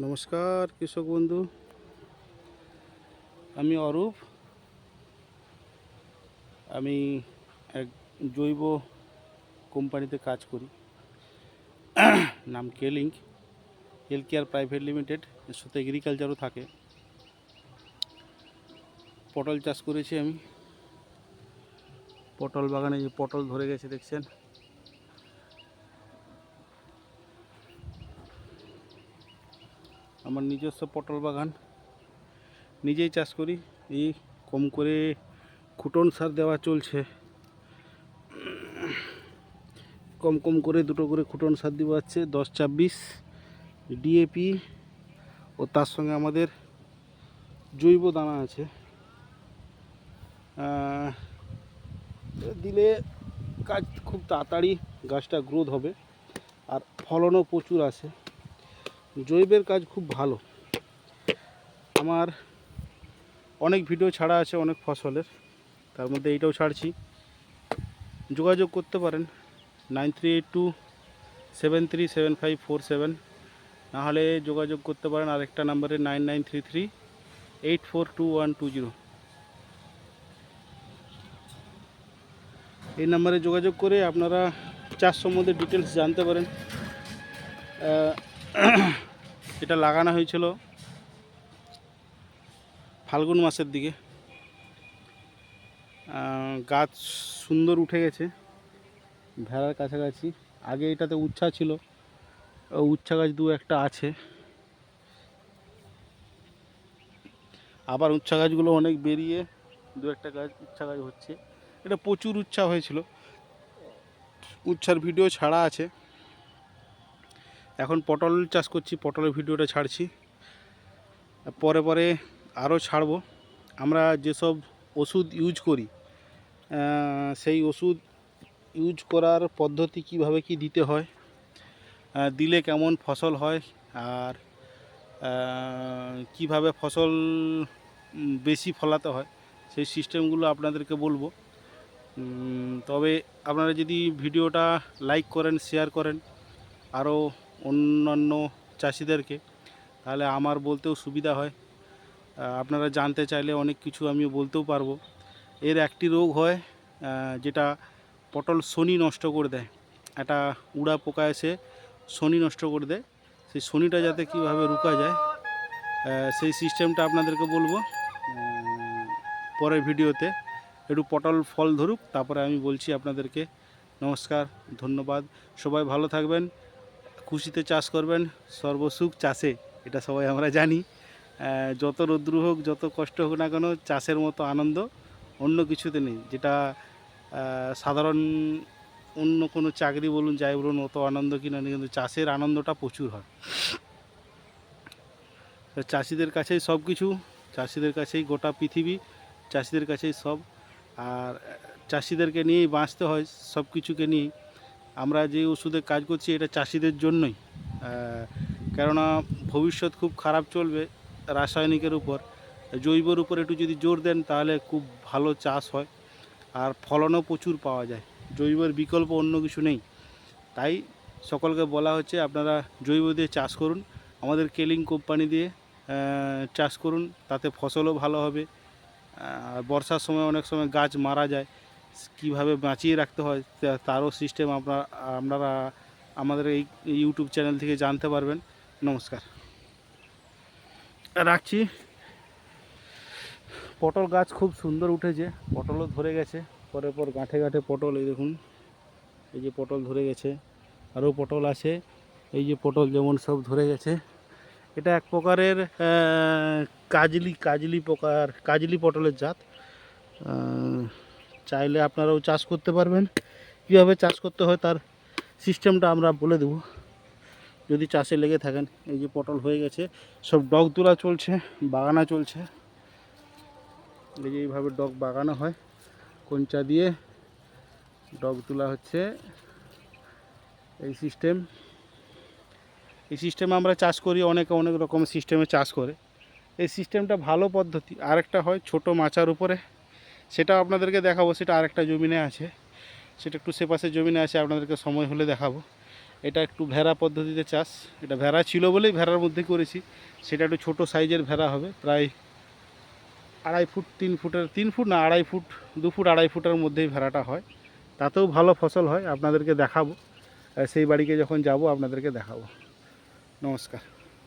নমস্কার কৃষক বন্ধু, আমি অরূপ। আমি এক জৈব কোম্পানিতে কাজ করি, নাম কেলিঙ্ক হেলথ কেয়ার প্রাইভেট লিমিটেড। এর সাথে এগ্রিকালচারও থাকে। পটল চাষ করেছি আমি। পটল বাগানে যে পটল ধরে গেছে দেখছেন, আমার নিজস্ব পটল বাগান, নিজেই চাষ করি। এই কম করে খুটন সার দেওয়া চলছে, কম কম করে দুটো করে খুটন সার দেওয়া হচ্ছে, 10-26 ডিএপি, ও তার সঙ্গে আমাদের জৈব দানা আছে। দিলে কাজ খুব তাড়াতাড়ি গাছটা গ্রোথ হবে, আর ফলনও প্রচুর আসে। জৈবের কাজ খুব ভালো। আমার অনেক ভিডিও ছাড়া আছে অনেক ফসলের, তার মধ্যে এইটাও ছাড়ছি। যোগাযোগ করতে পারেন 9382737547, নাহলে যোগাযোগ করতে পারেন আরেকটা নাম্বারে 9933842120। এই নাম্বারে যোগাযোগ করে আপনারা চাষ সম্বন্ধে ডিটেলস জানতে পারেন। এটা লাগানো হয়েছিল ফাল্গুন মাসের দিকে। গাছ সুন্দর উঠে গেছে ভেড়ার কাছাকাছি। আগে এটাতে উচ্ছা ছিল, উচ্ছা গাছ দু একটা আছে, আবার উচ্ছা গাছগুলো অনেক বেরিয়ে দু একটা গাছ উচ্ছা গাছ হচ্ছে। এটা প্রচুর উচ্ছা হয়েছিল, উচ্ছার ভিডিও ছাড়া আছে। এখন পটল চাষ করছি, পটলের ভিডিওটা ছাড়ছি, পরে পরে আরও ছাড়বো। আমরা যেসব ওষুধ ইউজ করি, সেই ওষুধ ইউজ করার পদ্ধতি কিভাবে কি দিতে হয়, দিলে কেমন ফসল হয়, আর কিভাবে ফসল বেশি ফলাতে হয়, সেই সিস্টেমগুলো আপনাদেরকে বলবো। তবে আপনারা যদি ভিডিওটা লাইক করেন, শেয়ার করেন আরও অন্যান্য চাষিদেরকে, তাহলে আমার বলতেও সুবিধা হয়। আপনারা জানতে চাইলে অনেক কিছু আমিও বলতেও পারবো। এর একটি রোগ হয় যেটা পটল শনি নষ্ট করে দেয়। একটা উড়া পোকা এসে শনি নষ্ট করে দেয়। সেই শনিটা যাতে কীভাবে রুকা যায়, সেই সিস্টেমটা আপনাদেরকে বলবো পরের ভিডিওতে। একটু পটল ফল ধরুক, তারপরে আমি বলছি আপনাদেরকে। নমস্কার, ধন্যবাদ। সবাই ভালো থাকবেন, খুশিতে চাষ করবেন। সর্বসুখ চাষে, এটা সবাই আমরা জানি। যত রৌদ্র হোক, যত কষ্ট হোক না কেন, চাষের মতো আনন্দ অন্য কিছুতে নেই। যেটা সাধারণ অন্য কোনো চাকরি বলুন, যাই বলুন, অত আনন্দ কিনা নেই, কিন্তু চাষের আনন্দটা প্রচুর হয়। চাষিদের কাছেই সব কিছু, চাষিদের কাছেই গোটা পৃথিবী, চাষিদের কাছেই সব। আর চাষিদেরকে নিয়েই বাঁচতে হয়, সব কিছুকে নিয়েই। আমরা যে ওষুধে কাজ করছি এটা চাষিদের জন্যই, কেননা ভবিষ্যৎ খুব খারাপ চলবে রাসায়নিকের উপর। জৈবর উপর একটু যদি জোর দেন তাহলে খুব ভালো চাষ হয়, আর ফলনও প্রচুর পাওয়া যায়। জৈবের বিকল্প অন্য কিছু নেই। তাই সকলকে বলা হচ্ছে আপনারা জৈব দিয়ে চাষ করুন, আমাদের কেলিং কোম্পানি দিয়ে চাষ করুন, তাতে ফসলও ভালো হবে। বর্ষার সময় অনেক সময় গাছ মারা যায়, কিভাবে বাঁচিয়ে রাখতে হয় তারও সিস্টেম আপনারা আমাদের এই ইউটিউব চ্যানেল থেকে জানতে পারবেন। নমস্কার, রাখছি। পটল গাছ খুব সুন্দর উঠেছে, পটলও ধরে গেছে পরের পর গাঁঠে গাঁঠে পটল। এই দেখুন, এই যে পটল ধরে গেছে, আরও পটল আছে। এই যে পটল যেমন সব ধরে গেছে। এটা এক প্রকারের কাজলি পটলের জাত। চাইলে আপনারাও চাষ করতে পারবেন। কীভাবে চাষ করতে হয় তার সিস্টেমটা আমরা বলে দেবো, যদি চাষে লেগে থাকেন। এই যে পটল হয়ে গেছে, সব ডগ তোলা চলছে, বাগানা চলছে। এই যে এইভাবে ডগ বাগানো হয়, কঞ্চা দিয়ে ডগ তোলা হচ্ছে। এই সিস্টেমে আমরা চাষ করি। অনেকে অনেক রকম সিস্টেমে চাষ করে, এই সিস্টেমটা ভালো পদ্ধতি। আরেকটা হয় ছোট মাচার উপরে, সেটা আপনাদেরকে দেখাবো। সেটা আরেকটা জমিনে আছে, সেটা একটু সেপাশের জমিনে আছে, আপনাদেরকে সময় হলে দেখাবো। এটা একটু ভেড়া পদ্ধতিতে চাষ, এটা ভেড়া ছিল বলেই ভেড়ার মধ্যে করেছি। সেটা একটু ছোটো সাইজের ভেড়া হবে, প্রায় 2.5 ফুট 3 ফুটের, 3 ফুট না 2.5 ফুট, 2 ফুট 2.5 ফুটের মধ্যেই ভেড়াটা হয়। তাতেও ভালো ফসল হয়, আপনাদেরকে দেখাবো সেই বাড়িকে যখন যাব আপনাদেরকে দেখাবো। নমস্কার।